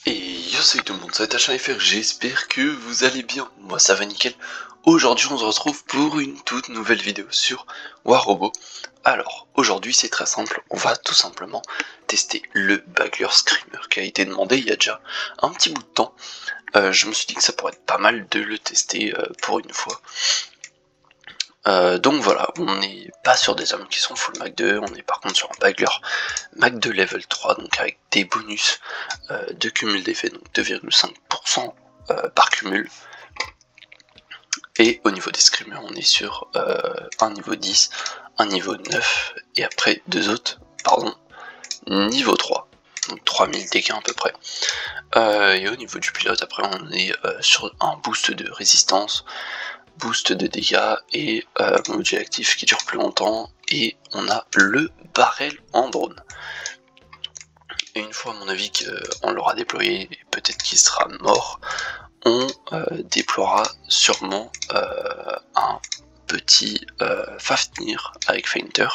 Et yo salut tout le monde, c'est HFR, j'espère que vous allez bien, moi ça va nickel. Aujourd'hui on se retrouve pour une toute nouvelle vidéo sur War Robot. Alors aujourd'hui c'est très simple, on va tout simplement tester le Bagler Screamer qui a été demandé il y a déjà un petit bout de temps. Je me suis dit que ça pourrait être pas mal de le tester pour une fois. Donc voilà, on n'est pas sur des armes qui sont full Mach 2, on est par contre sur un Bagler Mach 2 level 3, donc avec des bonus de cumul d'effets, donc 2,5% par cumul. Et au niveau des screamers, on est sur un niveau 10, un niveau 9, et après deux autres, niveau 3, donc 3000 dégâts à peu près. Et au niveau du pilote, après on est sur un boost de résistance, boost de dégâts et module actif qui dure plus longtemps, et on a le barrel en drone. Et une fois à mon avis qu'on l'aura déployé, et peut-être qu'il sera mort, on déploiera sûrement un petit Fafnir avec Fainter.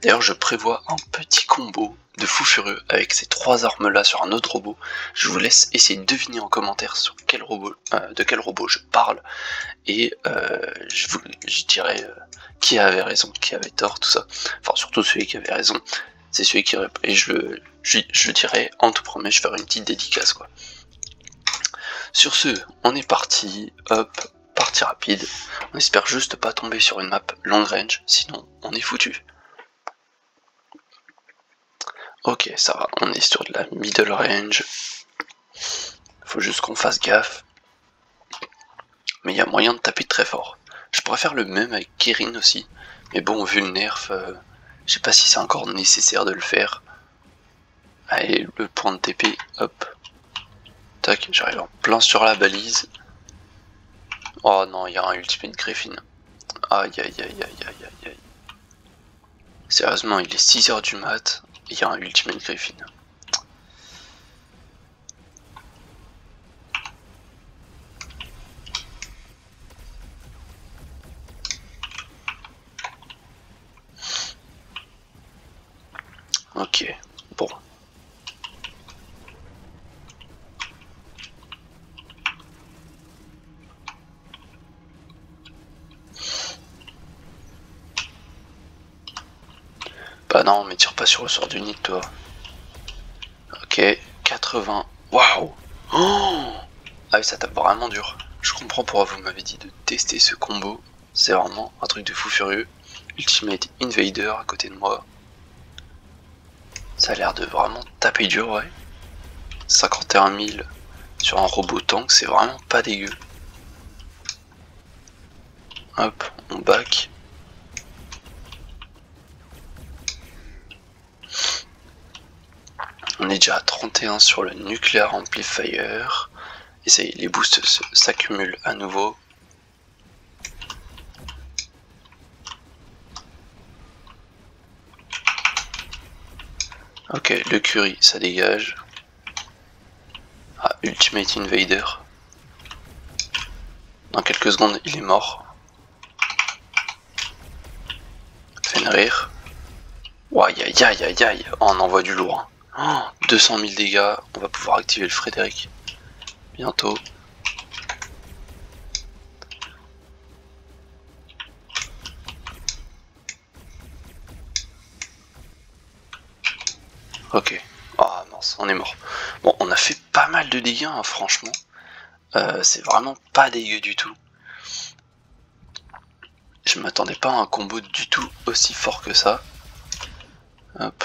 D'ailleurs je prévois un petit combo de fou furieux avec ces trois armes là sur un autre robot. Je vous laisse essayer de deviner en commentaire sur quel robot, de quel robot je parle, et je dirai qui avait raison, qui avait tort, tout ça. Enfin surtout celui qui avait raison, c'est celui qui aurait... Et je dirais en tout premier, je ferai une petite dédicace quoi. Sur ce, on est parti, hop, partie rapide. On espère juste pas tomber sur une map long range, sinon on est foutu. Ok, ça va, on est sur de la middle range. Faut juste qu'on fasse gaffe. Mais il y a moyen de taper très fort. Je pourrais faire le même avec Kerin aussi. Mais bon, vu le nerf, je sais pas si c'est encore nécessaire de le faire. Allez, le point de TP, hop. Tac, j'arrive en plein sur la balise. Oh non, il y a un ultimate Griffin. Aïe aïe aïe aïe aïe aïe aïe. Sérieusement, il est 6h du mat, et il y a un ultimate Griffin. Ok, bon. Bah non, mais tire pas sur le sort du nid, toi. Ok, 80. Waouh! Oh, ah oui, ça tape vraiment dur. Je comprends pourquoi vous m'avez dit de tester ce combo. C'est vraiment un truc de fou furieux. Ultimate Invader à côté de moi. Ça a l'air de vraiment taper dur, ouais. 51 000 sur un robot tank, c'est vraiment pas dégueu. Hop, on back. On est déjà à 31 sur le Nuclear Amplifier. Et ça y est, les boosts s'accumulent à nouveau. Ok, le Curie, ça dégage. Ah, Ultimate Invader. Dans quelques secondes, il est mort. Fenrir. Aïe aïe aïe aïe aïe. Oh, on envoie du lourd. Hein. Oh, 200 000 dégâts. On va pouvoir activer le Frédéric. Bientôt. Ok. Ah mince, on est mort. Bon, on a fait pas mal de dégâts, hein, franchement. C'est vraiment pas dégueu du tout. Je m'attendais pas à un combo du tout aussi fort que ça. Hop.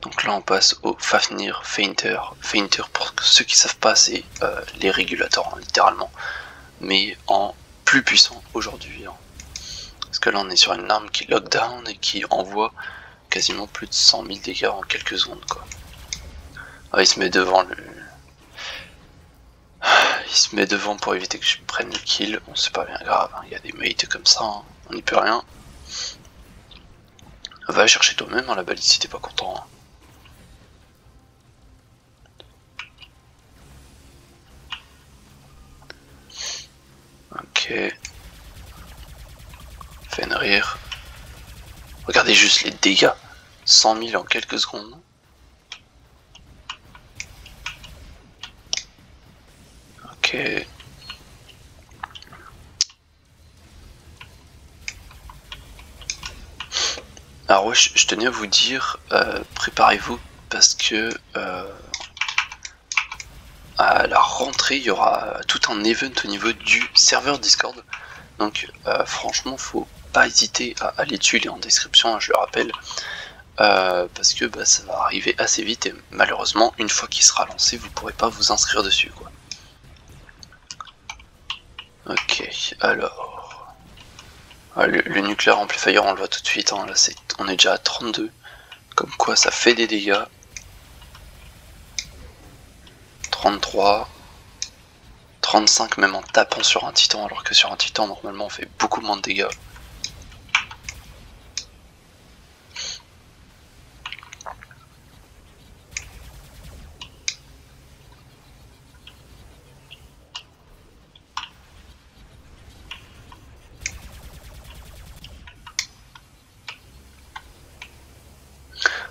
Donc là on passe au Fafnir Fainter. Fainter, pour ceux qui savent pas, c'est les régulateurs, hein, littéralement. Mais en plus puissant aujourd'hui. Hein. Parce que là on est sur une arme qui lockdown et qui envoie quasiment plus de 100 000 dégâts en quelques secondes quoi. Ah, il se met devant le... Il se met devant pour éviter que je prenne le kill. Bon, c'est pas bien grave, hein. Il y a des mates comme ça, hein. On n'y peut rien. Va chercher toi-même hein, la balise si t'es pas content. Hein. Ok. Fenrir. Regardez juste les dégâts. 100 000 en quelques secondes. Ok. Alors ouais, je tenais à vous dire, préparez-vous parce que à la rentrée, il y aura tout un event au niveau du serveur Discord. Donc franchement, faut pas hésiter à aller dessus, il est en description, hein, je le rappelle. Parce que bah, ça va arriver assez vite et malheureusement, une fois qu'il sera lancé, vous pourrez pas vous inscrire dessus, quoi. Ok, alors... Ah, le nucléaire amplifier, on le voit tout de suite, hein, là on est déjà à 32. Comme quoi ça fait des dégâts. 33. 35 même en tapant sur un titan, alors que sur un titan normalement on fait beaucoup moins de dégâts.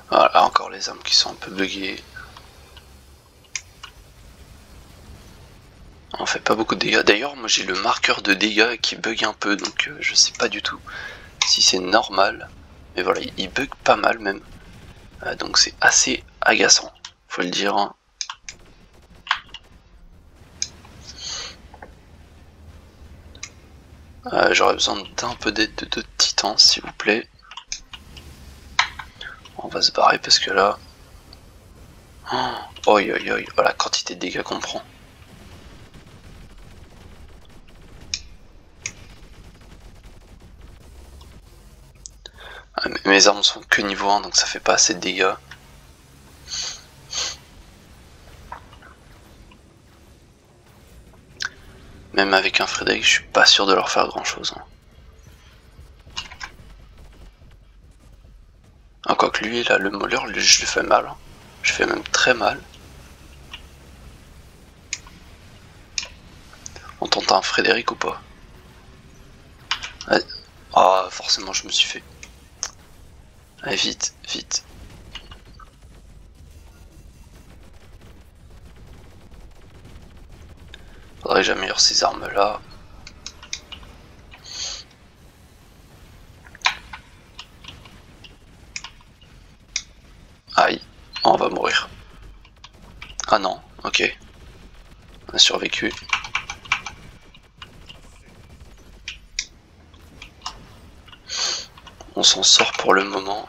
Voilà, encore les armes qui sont un peu buggées. On fait pas beaucoup de dégâts. D'ailleurs, moi j'ai le marqueur de dégâts qui bug un peu, donc je sais pas du tout si c'est normal. Mais voilà, il bug pas mal même. Donc c'est assez agaçant, faut le dire. Hein. J'aurais besoin d'un peu d'aide de d'autres titans, s'il vous plaît. On va se barrer parce que là... Oh, oi oi oi, voilà la quantité de dégâts qu'on prend. Mes armes sont que niveau 1 donc ça fait pas assez de dégâts. Même avec un Frédéric, je suis pas sûr de leur faire grand chose. Hein. Ah, quoique lui, là, le Mauler, je lui fais mal. Hein. Je fais même très mal. On tente un Frédéric ou pas? Ah, forcément, je me suis fait. Allez, vite, vite. Faudrait que j'améliore ces armes là. Aïe, on va mourir. Ah non, ok. On a survécu. On s'en sort pour le moment.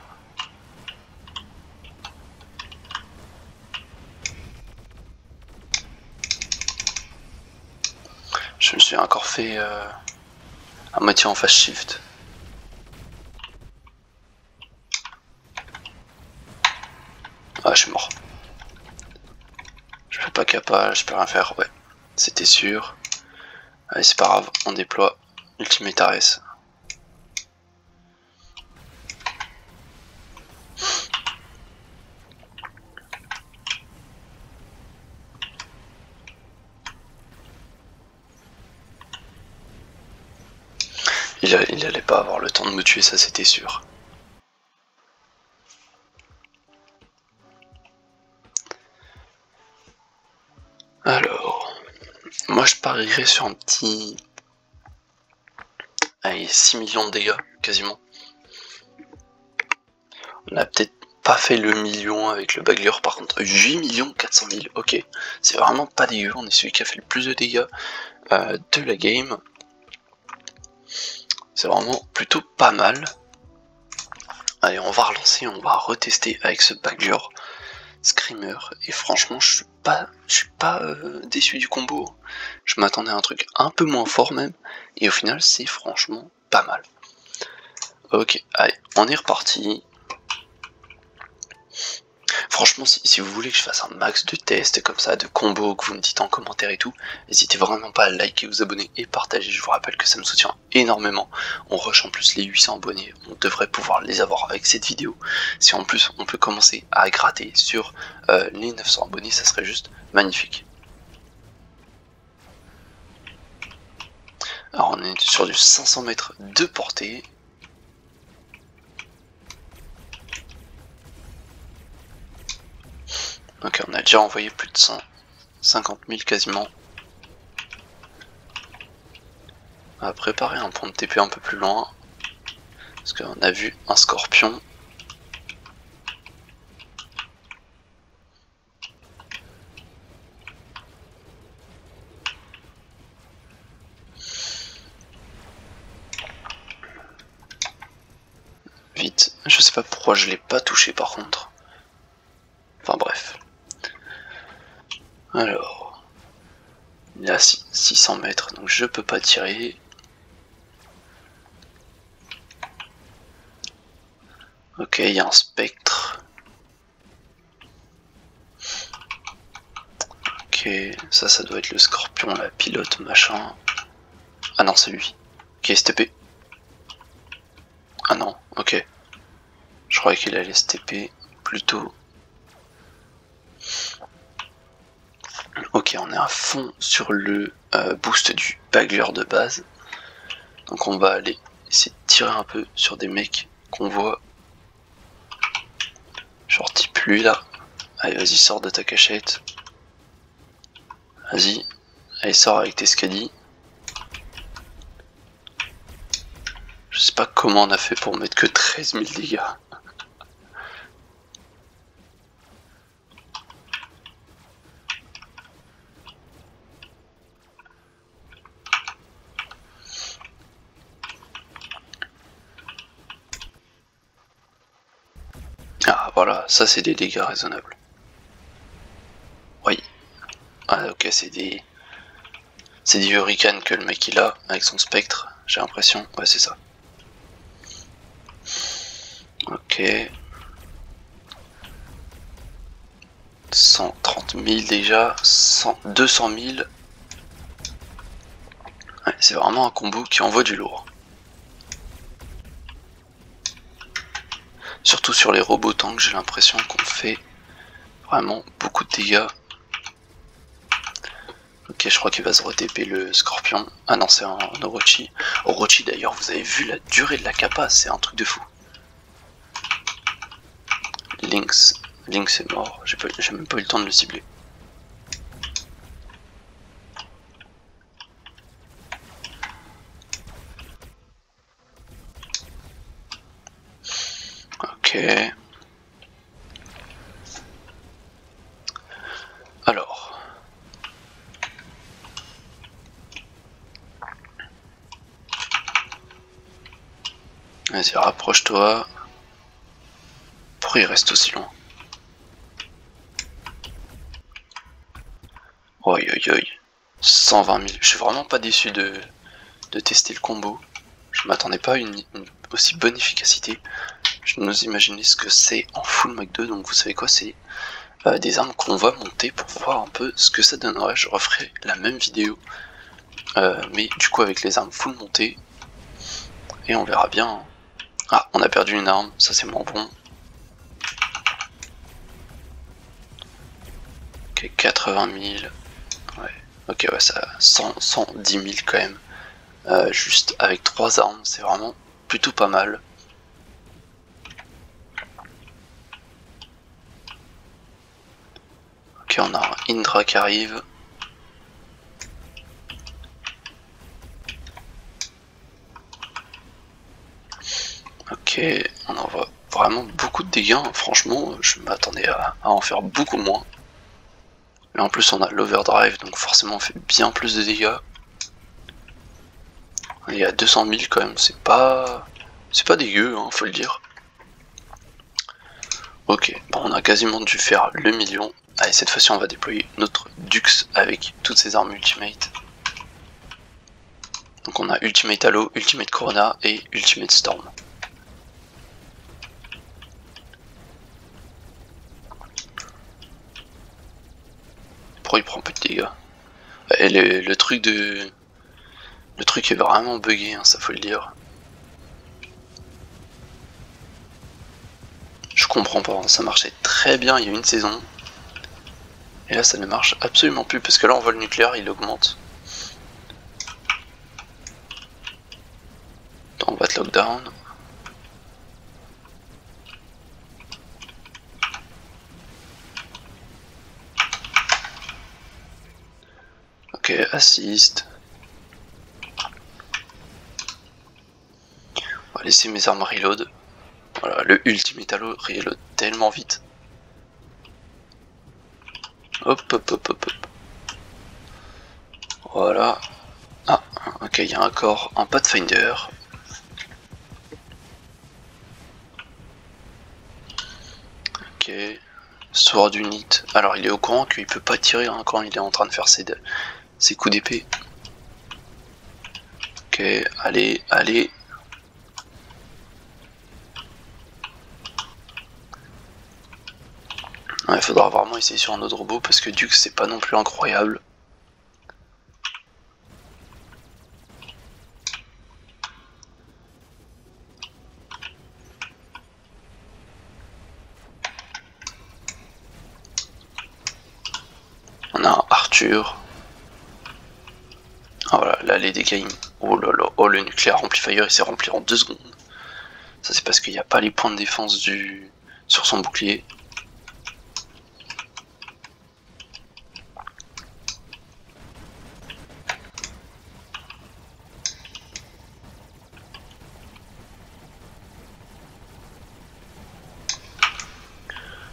Je me suis encore fait à moitié en fast shift. Ah, je suis mort. Je peux pas capable, je peux rien faire, ouais. C'était sûr. Allez, c'est pas grave, on déploie Ultimate Ares. Il allait pas avoir le temps de me tuer, ça c'était sûr. Alors, moi je parierais sur un petit... Allez, 6 millions de dégâts, quasiment. On a peut-être pas fait le million avec le Bagler, par contre 8 400 000, ok. C'est vraiment pas dégueu, on est celui qui a fait le plus de dégâts de la game. C'est vraiment plutôt pas mal. Allez, on va relancer, on va retester avec ce Bagler Screamer. Et franchement, je suis pas déçu du combo. Je m'attendais à un truc un peu moins fort même. Et au final, c'est franchement pas mal. Ok, allez, on est reparti. Franchement, si vous voulez que je fasse un max de tests comme ça, de combos, que vous me dites en commentaire et tout, n'hésitez vraiment pas à liker, vous abonner et partager. Je vous rappelle que ça me soutient énormément. On rush en plus les 800 abonnés, on devrait pouvoir les avoir avec cette vidéo. Si en plus on peut commencer à gratter sur les 900 abonnés, ça serait juste magnifique. Alors on est sur du 500 mètres de portée. Ok, on a déjà envoyé plus de 150 000 quasiment. On va préparer un point de TP un peu plus loin. Parce qu'on a vu un scorpion. Vite, je sais pas pourquoi je l'ai pas touché par contre. Enfin bref. Alors, il est à 600 mètres, donc je peux pas tirer. Ok, il y a un spectre. Ok, ça doit être le scorpion, la pilote, machin. Ah non, c'est lui. Ok, STP. Ah non, ok. Je croyais qu'il allait STP plutôt. Ok, on est à fond sur le boost du bagler de base. Donc on va aller essayer de tirer un peu sur des mecs qu'on voit. Genre type lui là. Allez, vas-y, sors de ta cachette. Vas-y. Allez, sors avec tes scadis. Je sais pas comment on a fait pour mettre que 13 000 dégâts. Ah voilà, ça c'est des dégâts raisonnables. Oui. Ah ok, c'est des hurricanes que le mec il a avec son spectre, j'ai l'impression. Ouais, c'est ça. Ok. 130 000 déjà, 200 000. Ouais, c'est vraiment un combo qui envoie du lourd. Surtout sur les robots tanks, j'ai l'impression qu'on fait vraiment beaucoup de dégâts. Ok, je crois qu'il va se re-TP le scorpion. Ah non, c'est un Orochi. Orochi d'ailleurs, vous avez vu la durée de la capa, c'est un truc de fou. Lynx est mort, j'ai même pas eu le temps de le cibler. Ok. Alors. Vas-y, rapproche-toi. Pourquoi il reste aussi loin? Oi oi oi. 120 000. Je suis vraiment pas déçu de tester le combo. Je m'attendais pas à une aussi bonne efficacité. Je n'ose imaginer ce que c'est en full Mach 2, donc vous savez quoi, c'est des armes qu'on va monter pour voir un peu ce que ça donnerait. Je referai la même vidéo, mais du coup avec les armes full montées, et on verra bien. Ah, on a perdu une arme, ça c'est moins bon. Ok, 80 000. Ouais, ok, ouais, ça 110 000 quand même. Juste avec 3 armes, c'est vraiment plutôt pas mal. Ok, on a un Indra qui arrive. Ok, on envoie vraiment beaucoup de dégâts. Franchement, je m'attendais à en faire beaucoup moins. Là en plus on a l'overdrive, donc forcément on fait bien plus de dégâts. Il y a 200 000 quand même, c'est pas dégueu, hein, faut le dire. Ok, bon, on a quasiment dû faire le million. Allez, cette fois-ci on va déployer notre Dux avec toutes ses armes Ultimate. Donc on a Ultimate Halo, Ultimate Corona et Ultimate Storm. Pourquoi il prend peu de dégâts? Et le truc est vraiment buggé, hein, ça faut le dire. Je comprends pas, hein, ça marchait très bien il y a une saison. Et là ça ne marche absolument plus parce que là on voit le nucléaire, il augmente. On va te lockdown. Ok, assist. va laisser mes armes reload. Voilà, le ultimate halo reload tellement vite. Hop hop hop hop hop. Voilà. Ah, ok, il y a encore un Pathfinder. Ok. Sword Unit. Alors il est au courant qu'il peut pas tirer hein, quand il est en train de faire ses coups d'épée. Ok, allez, allez. Il faudra vraiment essayer sur un autre robot parce que Dux c'est pas non plus incroyable. On a un Arthur. Ah voilà, là les dégâts, oh là là, oh le nucléaire amplifier il s'est rempli en 2 secondes. Ça c'est parce qu'il n'y a pas les points de défense sur son bouclier.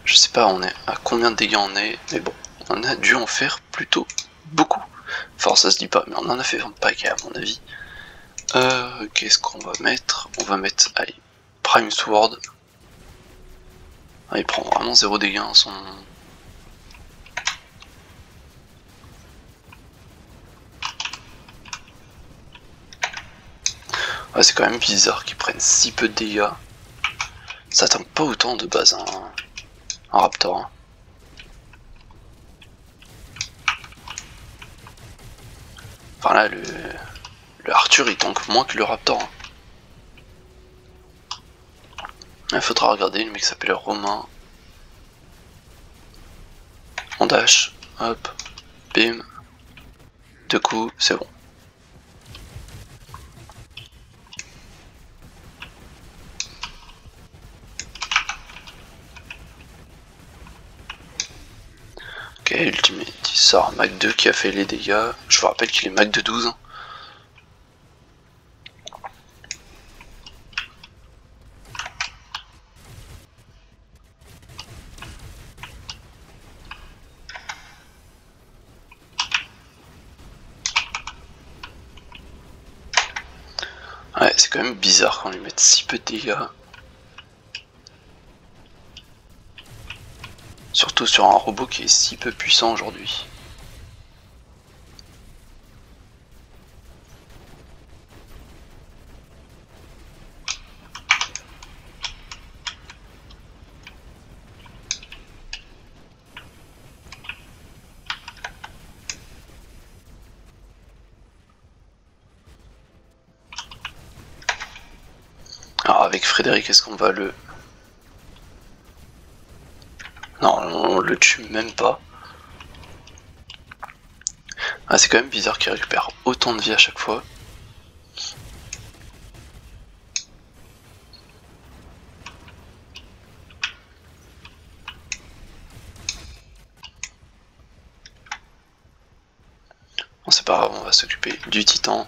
Je sais pas on est à combien de dégâts on est, mais bon, on a dû en faire plutôt beaucoup. Enfin ça se dit pas, mais on en a fait un paquet à mon avis. Qu'est-ce qu'on va mettre? On va mettre, allez, Prime Sword. Ah, il prend vraiment 0 dégâts hein, son... Ouais, c'est quand même bizarre qu'ils prennent si peu de dégâts. Ça tank pas autant de base hein, un Raptor. Hein. Enfin là, le Arthur il tank moins que le Raptor. Hein. Il faudra regarder, le mec s'appelle Romain. On dash, hop, bim. 2 coups, c'est bon. Ok, Ultimate, il sort Mac 2 qui a fait les dégâts. Je vous rappelle qu'il est Mac de 12. Ouais, c'est quand même bizarre quand ils mettent si peu de dégâts. Surtout sur un robot qui est si peu puissant aujourd'hui. Alors avec Frédéric, est-ce qu'on va le... Non, on le tue même pas. Ah, c'est quand même bizarre qu'il récupère autant de vie à chaque fois. Bon, c'est pas grave, on va s'occuper du titan.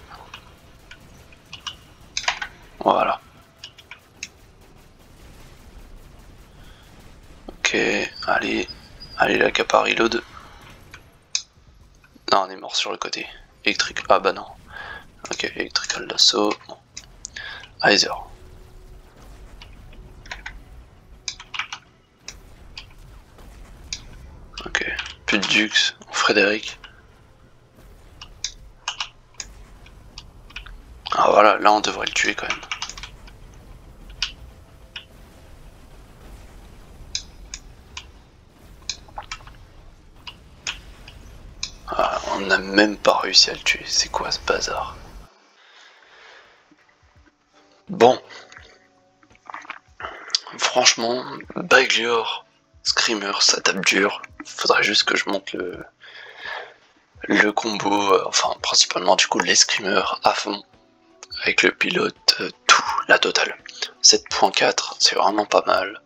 Voilà. Ok, allez, allez la capa reload. Non, on est mort sur le côté. Électrique, ah bah non. Ok, électrical d'assaut. Bon. Heiser. Ok, plus de Dux, Frédéric. Ah voilà, là on devrait le tuer quand même. Ah, on n'a même pas réussi à le tuer, c'est quoi ce bazar? Bon. Franchement, Baglior, Screamer, ça tape dur. Faudrait juste que je monte le combo, enfin principalement du coup les Screamers à fond. Avec le pilote, tout, la totale. 7.4, c'est vraiment pas mal.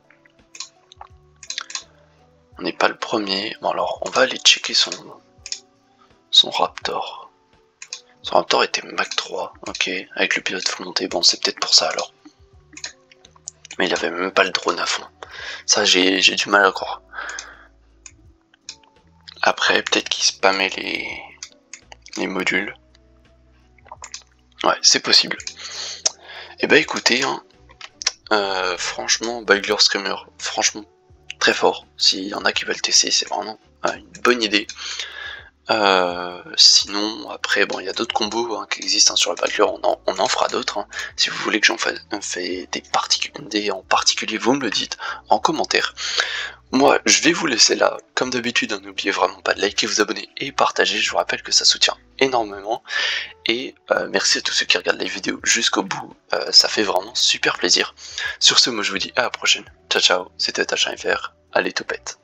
On n'est pas le premier. Bon alors, on va aller checker son Raptor. Son Raptor était Mach 3, ok. Avec le pilote full monté, bon c'est peut-être pour ça alors. Mais il avait même pas le drone à fond. Ça, j'ai du mal à croire. Après, peut-être qu'il spammait les modules. Ouais, c'est possible. Et bah écoutez, hein, franchement, Bugler Screamer, franchement, très fort. S'il y en a qui veulent tester, c'est vraiment une bonne idée. Sinon, après, bon, il y a d'autres combos qui existent sur le Bugler, on en fera d'autres. Si vous voulez que j'en fasse des en particulier, vous me le dites en commentaire. Moi, je vais vous laisser là. Comme d'habitude, n'oubliez vraiment pas de liker, vous abonner et partager. Je vous rappelle que ça soutient énormément. Et merci à tous ceux qui regardent les vidéos jusqu'au bout. Ça fait vraiment super plaisir. Sur ce, moi je vous dis à la prochaine. Ciao ciao, c'était THFR. Allez, toupette.